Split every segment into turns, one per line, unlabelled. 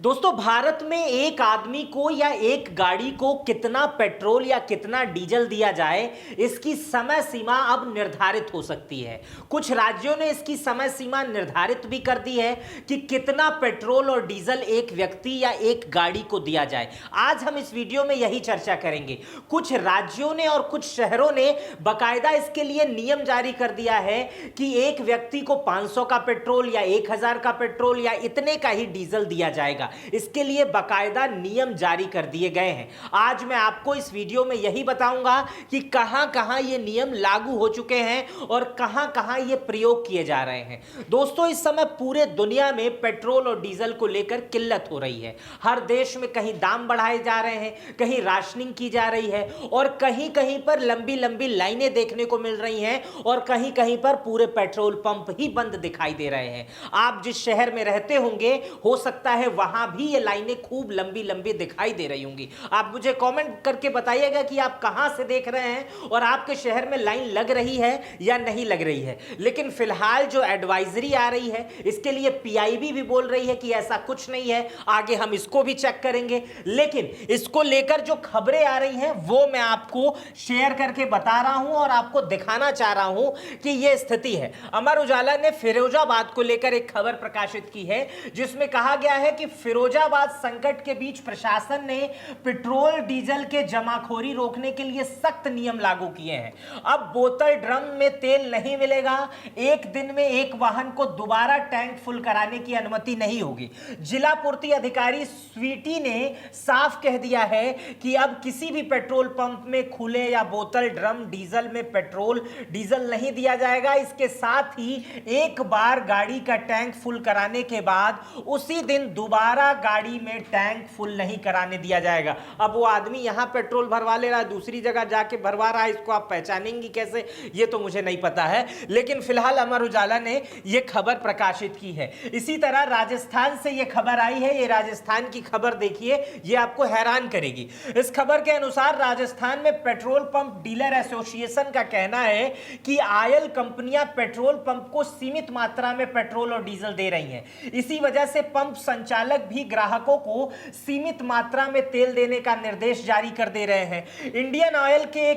दोस्तों, भारत में एक आदमी को या एक गाड़ी को कितना पेट्रोल या कितना डीजल दिया जाए, इसकी समय सीमा अब निर्धारित हो सकती है। कुछ राज्यों ने इसकी समय सीमा निर्धारित भी कर दी है कि कितना पेट्रोल और डीजल एक व्यक्ति या एक गाड़ी को दिया जाए। आज हम इस वीडियो में यही चर्चा करेंगे। कुछ राज्यों ने और कुछ शहरों ने बाकायदा इसके लिए नियम जारी कर दिया है कि एक व्यक्ति को 500 का पेट्रोल या 1000 का पेट्रोल या इतने का ही डीजल दिया जाएगा। इसके लिए बाकायदा नियम जारी कर दिए गए हैं। आज मैं आपको इस वीडियो में यही बताऊंगा कि कहां-कहां ये नियम लागू हो चुके हैं और कहां-कहां ये प्रयोग किए जा रहे हैं। दोस्तों, इस समय पूरे दुनिया में पेट्रोल और डीजल को लेकर किल्लत हो रही है। हर देश में कहीं दाम बढ़ाए जा रहे हैं, कहीं राशनिंग की जा रही है और कहीं-कहीं पर लंबी-लंबी लाइनें देखने को मिल रही हैं और कहीं-कहीं पर पूरे पेट्रोल पंप ही बंद दिखाई दे रहे हैं। आप जिस शहर में रहते होंगे, हो सकता है वहां भी ये लाइनें खूब लंबी लंबी दिखाई दे रही होंगी। आप मुझे कमेंट करके बताइएगा कि आप कहां से देख रहे हैं और आपके शहर में लाइन लग रही है या नहीं लग रही है। लेकिन फिलहाल जो एडवाइजरी आ रही है, इसके लिए पीआईबी भी बोल रही है कि ऐसा कुछ नहीं है। आगे हम इसको भी चेक करेंगे, लेकिन इसको लेकर जो खबरें आ रही हैं वो मैं आपको शेयर करके बता रहा हूं और आपको दिखाना चाह रहा हूं कि यह स्थिति है। अमर उजाला ने फिरोजाबाद को लेकर एक खबर प्रकाशित की है, जिसमें कहा गया है कि फिरोजाबाद संकट के बीच प्रशासन ने पेट्रोल डीजल के जमाखोरी रोकने के लिए सख्त नियम लागू किए हैं। अब बोतल ड्रम में तेल नहीं मिलेगा। एक दिन में एक वाहन को दोबारा टैंक फुल कराने की अनुमति नहीं होगी। जिला पूर्ति अधिकारी स्वीटी ने साफ कह दिया है कि अब किसी भी पेट्रोल पंप में खुले या बोतल ड्रम डीजल में पेट्रोल डीजल नहीं दिया जाएगा। इसके साथ ही एक बार गाड़ी का टैंक फुल कराने के बाद उसी दिन दोबारा गाड़ी में टैंक फुल नहीं कराने दिया जाएगा। अब वो आदमी यहां पेट्रोल भरवा ले रहा है, दूसरी जगह जाके भरवा रहा है, इसको आप पहचानेंगी कैसे, ये तो मुझे नहीं पता है। लेकिन फिलहाल अमर उजाला ने यह खबर प्रकाशित की है। इसी तरह राजस्थान से यह खबर आई है। ये राजस्थान की खबर देखिए, ये आपको हैरान करेगी। इस खबर के अनुसार राजस्थान में पेट्रोल पंप डीलर एसोसिएशन का कहना है कि आयल कंपनियां पेट्रोल पंप को सीमित मात्रा में पेट्रोल और डीजल दे रही हैं। इसी वजह से पंप संचालक भी ग्राहकों को सीमित मात्रा में तेल देने का निर्देश जारी कर दे रहे हैं। इंडियन ऑयल ने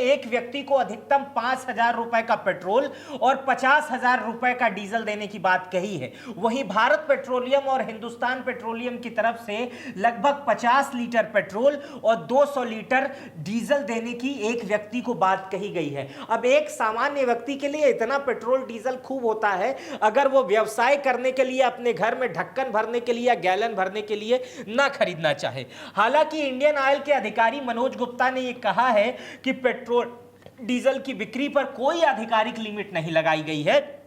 एक व्यक्ति को अधिकतम 5000 रुपए का पेट्रोल और 50,000 रुपए का डीजल देने की बात कही है। वहीं भारत पेट्रोलियम और हिंदुस्तान पेट्रोलियम की तरफ से लगभग 50 लीटर पेट्रोल और 200 लीटर डीजल देने की एक व्यक्ति को बात कही गई है। अब एक सामान्य व्यक्ति के लिए इतना पेट्रोल डीजल खूब होता है, अगर वो व्यवसाय करने के लिए अपने घर में ढक्कन भरने के लिए या गैलन भरने के लिए ना खरीदना चाहे। हालांकि इंडियन ऑयल के अधिकारी मनोज गुप्ता ने यह कहा है कि पेट्रोल डीजल की बिक्री पर कोई आधिकारिक लिमिट नहीं लगाई गई है।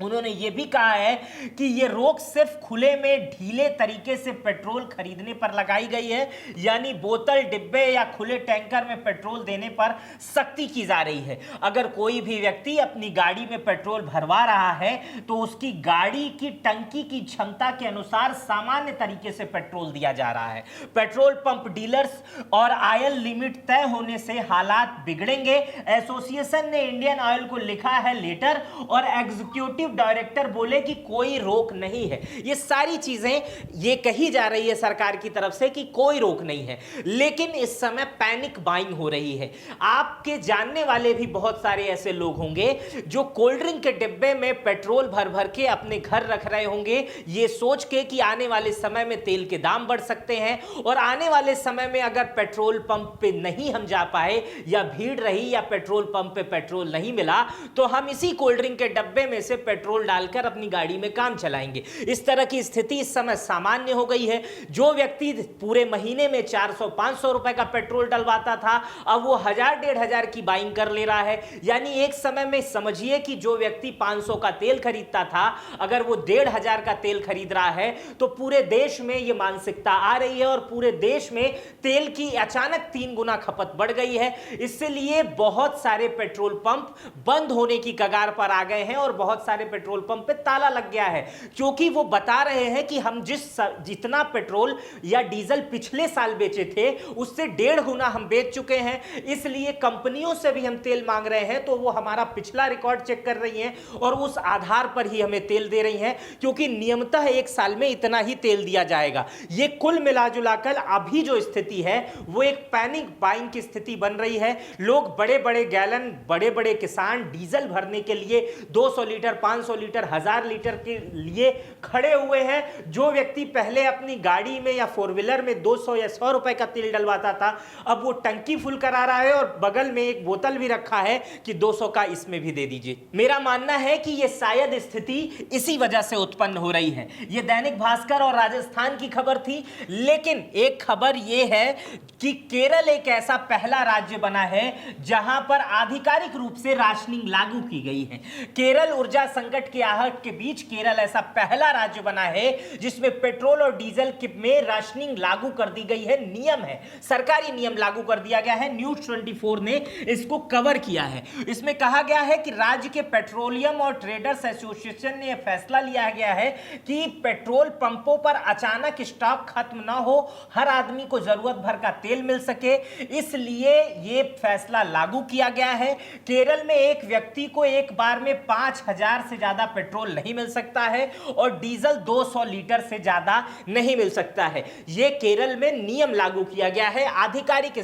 उन्होंने यह भी कहा है कि यह रोक सिर्फ खुले में ढीले तरीके से पेट्रोल खरीदने पर लगाई गई है, यानी बोतल, डिब्बे या खुले टैंकर में पेट्रोल देने पर सख्ती की जा रही है। अगर कोई भी व्यक्ति अपनी गाड़ी में पेट्रोल भरवा रहा है तो उसकी गाड़ी की टंकी की क्षमता के अनुसार सामान्य तरीके से पेट्रोल दिया जा रहा है। पेट्रोल पंप डीलर्स और आयल लिमिट तय होने से हालात बिगड़ेंगे। एसोसिएशन ने इंडियन ऑयल को लिखा है लेटर और एग्जीक्यूटिव डायरेक्टर बोले कि कोई रोक नहीं है। ये सारी चीजें ये कही जा रही है सरकार की तरफ से कि कोई रोक नहीं है, लेकिन इस समय पैनिक बाइंग हो रही है। आपके जानने वाले भी बहुत सारे ऐसे लोग होंगे जो कोल्ड ड्रिंक के डिब्बे में पेट्रोल भर भर के अपने घर रख रहे होंगे, ये सोच के कि आने वाले समय में तेल के दाम बढ़ सकते हैं और आने वाले समय में अगर पेट्रोल पंप पे नहीं हम जा पाए या भीड़ रही या पेट्रोल पंप पे पेट्रोल नहीं मिला तो हम इसी कोल्ड ड्रिंक के डब्बे में से पेट्रोल डालकर अपनी गाड़ी में काम चलाएंगे। इस तरह की स्थिति इस समय सामान्य हो गई है। जो व्यक्ति पूरे महीने में 400-500 रुपए का पेट्रोल डलवाता था, अब वो 1000-1500 की बाइंग कर ले रहा है। यानी एक समय में समझिए कि जो व्यक्ति 500 का तेल खरीदता था, अगर वो 1500 का तेल खरीद रहा है तो पूरे देश में ये मानसिकता आ रही है और पूरे देश में तेल की अचानक 3 गुना खपत बढ़ गई है। इसलिए बहुत सारे पेट्रोल पंप बंद होने की कगार पर आ गए हैं और बहुत सारे पेट्रोल पंप पे ताला लग गया है, क्योंकि वो बता रहे हैं कि हम जितना पेट्रोल या डीजल पिछले साल बेचे थे उससे 1.5 गुना हम बेच चुके हैं, इसलिए कंपनियों से भी हम तेल मांग रहे हैं तो वो हमारा पिछला रिकॉर्ड चेक कर रही हैं और उस आधार पर ही हमें तेल दे रही हैं, क्योंकि नियमतः एक साल में इतना ही तेल दिया जाएगा। ये कुल मिलाजुलाकर अभी जो स्थिति है वो एक पैनिक बाइंग की स्थिति बन रही है। लोग बड़े बड़े गैलन, बड़े बड़े किसान डीजल भरने के लिए 200 लीटर, 500 लीटर, 1000 लीटर के लिए खड़े हुए हैं। जो व्यक्ति पहले अपनी गाड़ी में या फोर व्हीलर में 200 या 100 रुपए का तेल डलवाता था, अब वो टंकी फुल करा रहा है और बगल में एक बोतल भी रखा है कि 200 का इसमें भी दे दीजिए। मेरा मानना है कि ये शायद स्थिति इसी वजह से उत्पन्न हो रही है। ये दैनिक भास्कर और राजस्थान की खबर थी, लेकिन एक खबर यह है कि केरल एक ऐसा पहला राज्य बना है जहां पर आधिकारिक रूप से राशनिंग लागू की गई है। केरल ऊर्जा संकट की आहट के बीच केरल ऐसा पहला राज्य बना है जिसमें पेट्रोल और डीजल में राशनिंग लागू कर दी गई है। नियम है, सरकारी नियम लागू कर दिया गया है। न्यूज 24 ने इसको कवर किया है। इसमें कहा गया है कि राज्य के पेट्रोलियम और ट्रेडर्स एसोसिएशन ने यह फैसला लिया गया है कि पेट्रोल पंपों पर अचानक स्टॉक खत्म ना हो, हर आदमी को जरूरत भर का तेल मिल सके, इसलिए यह फैसला लागू किया गया है। केरल में एक व्यक्ति को एक बार में 5000 से ज्यादा पेट्रोल नहीं मिल सकता है और डीजल 200 लीटर से ज्यादा नहीं मिल सकता है। यह केरल में नियम लागू किया गया है, आधिकारिक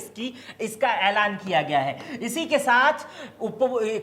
इसका ऐलान किया गया है। इसी के साथ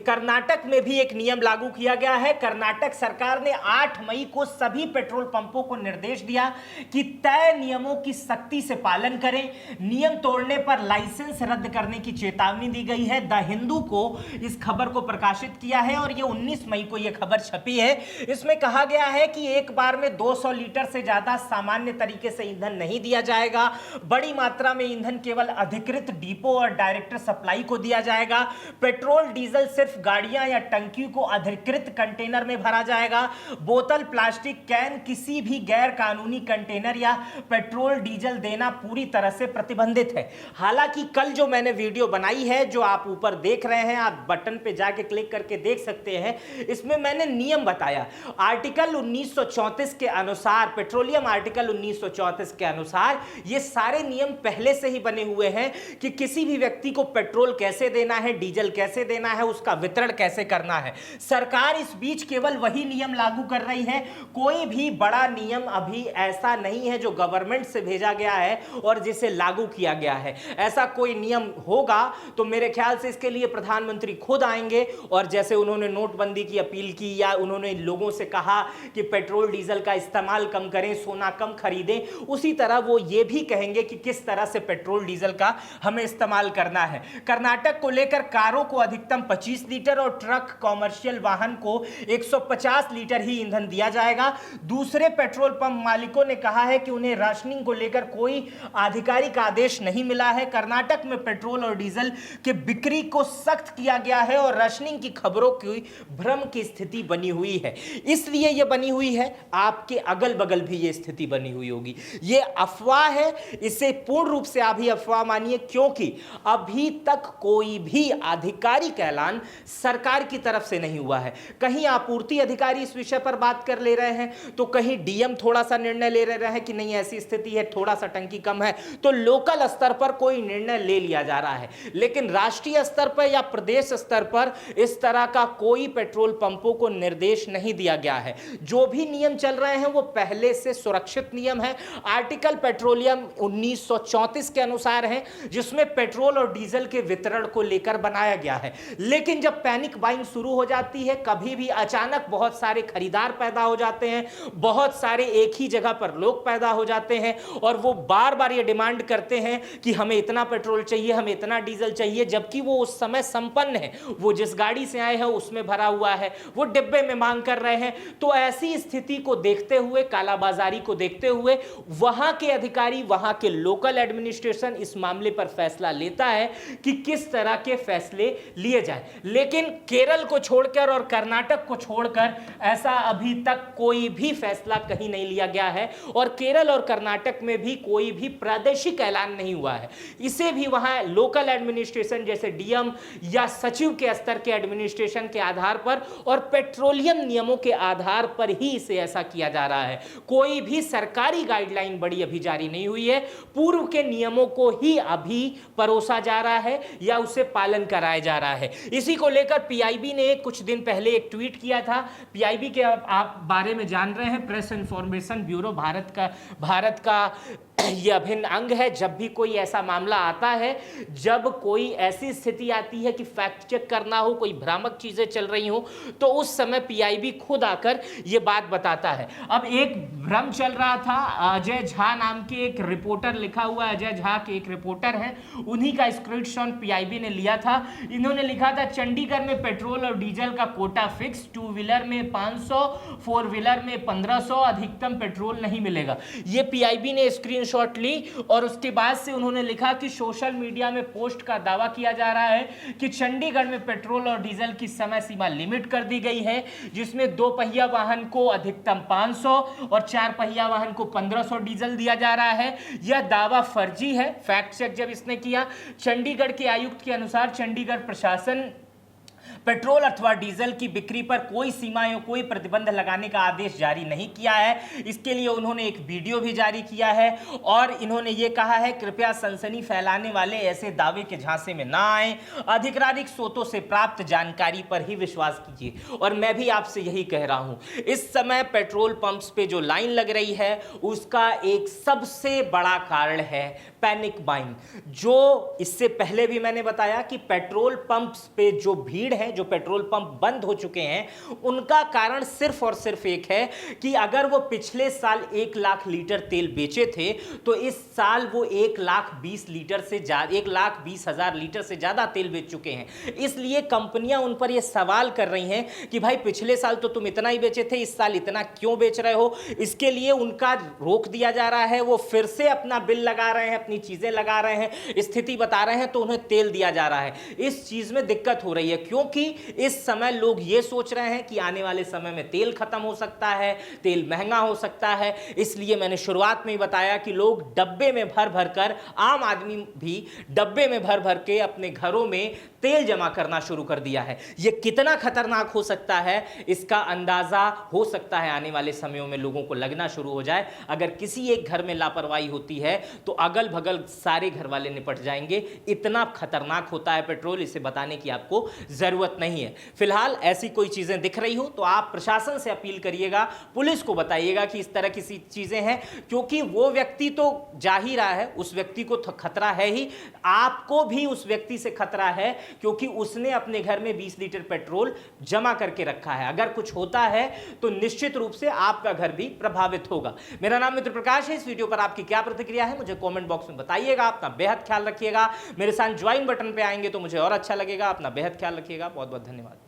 कर्नाटक में भी एक नियम लागू किया गया है। कर्नाटक सरकार ने 8 मई को सभी पेट्रोल पंपों को निर्देश दिया कि तय नियमों की सख्ती से पालन करें, नियम तोड़ने पर लाइसेंस रद्द करने की चेतावनी दी गई है। द हिंदू को इस खबर को प्रकाशित किया है और यह 19 मई को यह खबर छपी है। इसमें कहा गया है कि एक बार में 200 लीटर से ज्यादा सामान्य तरीके से ईंधन नहीं दिया जाएगा। बड़ी मात्रा में ईंधन केवल अधिकृत डिपो और डायरेक्ट सप्लाई को दिया जाएगा। पेट्रोल डीजल सिर्फ गाड़ियां या टंकी को अधिकृत कंटेनर में भरा जाएगा। बोतल, प्लास्टिक कैन, किसी भी गैर कानूनी कंटेनर या पेट्रोल डीजल देना पूरी तरह से प्रतिबंधित है। हालांकि कल जो मैंने वीडियो बनाई है, जो आप ऊपर देख रहे हैं, आप बटन पे जाके क्लिक करके देख सकते हैं, इसमें मैंने नियम बताया। आर्टिकल 1934 के अनुसार, पेट्रोलियम आर्टिकल 1934 के अनुसार ये सारे नियम पहले से ही बने हुए हैं कि किसी भी व्यक्ति को पेट्रोल कैसे देना है, डीजल कैसे देना है, उसका वितरण कैसे करना है। सरकार इस बीच केवल वही नियम लागू कर रही है। कोई भी बड़ा नियम अभी ऐसा नहीं है जो गवर्नमेंट से भेजा गया है और जिसे लागू किया गया है। ऐसा कोई नियम होगा तो मेरे ख्याल से इसके लिए प्रधानमंत्री खुद आएंगे और जैसे उन्होंने नोटबंदी की अपील की या उन्होंने लोगों से कहा कि पेट्रोल डीजल का इस्तेमाल कम करें, सोना कम खरीदें, उसी तरह वो ये भी कहेंगे कि किस तरह से पेट्रोल डीजल का हमें इस्तेमाल करना है। कर्नाटक को लेकर कारों को अधिकतम 25 लीटर और ट्रक, कॉमर्शियल वाहन को 150 लीटर ही ईंधन दिया जाएगा। दूसरे पेट्रोल पंप मालिकों ने कहा है कि उन्हें राशनिंग को लेकर कोई आधिकारिक आदेश नहीं मिला है। कर्नाटक में पेट्रोल और डीजल के बिक्री को सख्त किया गया है और राशनिंग की खबरों की भ्रम की स्थिति बनी हुई है। इसलिए यह बनी हुई है, आपके अगल बगल भी यह स्थिति बनी हुई होगी। यह अफवाह है, इसे पूर्ण रूप से आप ही अफवाह मानिए, क्योंकि अभी तक कोई भी आधिकारिक ऐलान सरकार की तरफ से नहीं हुआ है। कहीं आपूर्ति अधिकारी इस विषय पर बात कर ले रहे हैं, तो कहीं डीएम थोड़ा सा निर्णय ले रहे हैं कि नहीं ऐसी स्थिति है, थोड़ा सा टंकी कम है, तो लोकल स्तर पर कोई निर्णय ले लिया जा रहा है। लेकिन राष्ट्रीय स्तर पर या प्रदेश स्तर पर इस तरह का कोई पेट्रोल पंपों को निर्देश नहीं दिया गया है। जो भी नियम चल रहे हैं वो पहले से सुरक्षित नियम है। आर्टिकल पेट्रोलियम 1934 के अनुसार है, जिसमें पेट्रोल और डीजल के वितरण को लेकर बनाया गया है। लेकिन जब पैनिक बाइंग शुरू हो जाती है, कभी भी अचानक बहुत सारे खरीदार पैदा हो जाते हैं, बहुत सारे एक ही जगह पर लोग पैदा हो जाते हैं और वो बार बार ये डिमांड करते हैं कि हमें इतना पेट्रोल चाहिए, हमें इतना डीजल चाहिए, जबकि वो उस समय संपन्न है, वो जिस गाड़ी से आए हैं उसमें भरा हुआ है, वो डिब्बे में मांग कर रहे हैं। तो ऐसी स्थिति को देखते हुए, कालाबाजारी को देखते हुए, वहां के अधिकारी, वहां के लोकल एडमिनिस्ट्रेशन इस मामले पर फैसला लेता है कि किस तरह के फैसले लिए जाए। लेकिन केरल को छोड़कर और कर्नाटक को छोड़कर ऐसा अभी तक कोई भी फैसला कहीं नहीं लिया गया है और केरल और कर्नाटक में भी कोई भी प्रादेशिक ऐलान नहीं हुआ है। इसे भी वहां लोकल एडमिनिस्ट्रेशन जैसे डीएम या सचिव के स्तर के एडमिनिस्ट्रेशन के आधार पर और पेट्रोलियम नियमों के आधार पर ही इसे ऐसा किया जा रहा है। कोई भी सरकारी गाइडलाइन बड़ी अभी जारी नहीं हुई है, पूर्व के नियमों को ही अभी परोसा जा रहा है या उसे पालन कराया जा रहा है। इसी को लेकर पीआईबी ने कुछ दिन पहले एक ट्वीट किया था। पीआईबी के आप बारे में जान रहे हैं, प्रेस इंफॉर्मेशन ब्यूरो, भारत का यह अभिन्न अंग है। जब भी कोई ऐसा मामला आता है, जब कोई ऐसी स्थिति आती है कि फैक्ट चेक करना हो, कोई भ्रामक चीजें चल रही हो, तो उस समय पीआईबी खुद आकर यह बात बताता है। अब एक भ्रम चल रहा था, अजय झा नाम के एक रिपोर्टर, लिखा हुआ अजय झा के एक रिपोर्टर हैं, उन्हीं का स्क्रीनशॉट पीआईबी ने लिया था। इन्होंने लिखा था चंडीगढ़ में पेट्रोल और डीजल का कोटा फिक्स, 2 व्हीलर में 500, 4 व्हीलर में 1500, अधिकतम पेट्रोल नहीं मिलेगा। यह पीआईबी ने स्क्रीनशॉट ली और उसके बाद से उन्होंने लिखा कि सोशल मीडिया में पोस्ट का दावा किया जा रहा है कि चंडीगढ़ में पेट्रोल और डीजल की समय सीमा लिमिट कर दी गई है, जिसमें 2 पहिया वाहन को अधिकतम 500 और 4 पहिया वाहन को 1500 डीजल दिया जा रहा है। यह दावा फर्जी है। फैक्ट चेक जब इसने किया, चंडीगढ़ के आयुक्त के अनुसार चंडीगढ़ प्रशासन पेट्रोल अथवा डीजल की बिक्री पर कोई सीमा या कोई प्रतिबंध लगाने का आदेश जारी नहीं किया है। इसके लिए उन्होंने एक वीडियो भी जारी किया है और इन्होंने ये कहा है, कृपया सनसनी फैलाने वाले ऐसे दावे के झांसे में ना आए, आधिकारिक स्रोतों से प्राप्त जानकारी पर ही विश्वास कीजिए। और मैं भी आपसे यही कह रहा हूं, इस समय पेट्रोल पंप्स पे जो लाइन लग रही है, उसका एक सबसे बड़ा कारण है पैनिक बाइंग। जो इससे पहले भी मैंने बताया कि पेट्रोल पंप्स पे जो भीड़ है, जो पेट्रोल पंप बंद हो चुके हैं, उनका कारण सिर्फ और सिर्फ एक है कि अगर वो पिछले साल 1 लाख लीटर तेल बेचे थे, तो इस साल वो 1,20,000 लीटर से ज्यादा तेल बेच चुके हैं। इसलिए कंपनियां उन पर यह सवाल कर रही हैं कि भाई पिछले साल तो तुम इतना ही बेचे थे, इस साल इतना क्यों बेच रहे हो। इसके लिए उनका रोक दिया जा रहा है, वो फिर से अपना बिल लगा रहे हैं, अपनी चीजें लगा रहे हैं, स्थिति बता रहे हैं, तो उन्हें तेल दिया जा रहा है। इस चीज में दिक्कत हो रही है क्योंकि इस समय लोग ये सोच रहे हैं कि आने वाले समय में तेल खत्म हो सकता है, तेल महंगा हो सकता है। इसलिए मैंने शुरुआत में ही बताया कि लोग डब्बे में भर भर कर, आम आदमी भी डब्बे में भर भर के अपने घरों में तेल जमा करना शुरू कर दिया है। यह कितना खतरनाक हो सकता है, इसका अंदाजा हो सकता है आने वाले समयों में लोगों को लगना शुरू हो जाए। अगर किसी एक घर में लापरवाही होती है तो अगल बगल सारे घर वाले निपट जाएंगे। इतना खतरनाक होता है पेट्रोल, इसे बताने की आपको जरूरत नहीं है। फिलहाल ऐसी कोई चीजें दिख रही हो तो आप प्रशासन से अपील करिएगा, पुलिस को बताइएगा कि इस तरह की चीजें हैं, क्योंकि वो व्यक्ति तो जा ही रहा है, उस व्यक्ति को खतरा है ही, आपको भी उस व्यक्ति से खतरा है, क्योंकि उसने अपने घर में 20 लीटर पेट्रोल जमा करके रखा है। अगर कुछ होता है तो निश्चित रूप से आपका घर भी प्रभावित होगा। मेरा नाम मित्र प्रकाश है। इस वीडियो पर आपकी क्या प्रतिक्रिया है मुझे कमेंट बॉक्स में बताइएगा। अपना बेहद ख्याल रखिएगा। मेरे साथ ज्वाइन बटन पे आएंगे तो मुझे और अच्छा लगेगा। अपना बेहद ख्याल रखिएगा। बहुत बहुत धन्यवाद।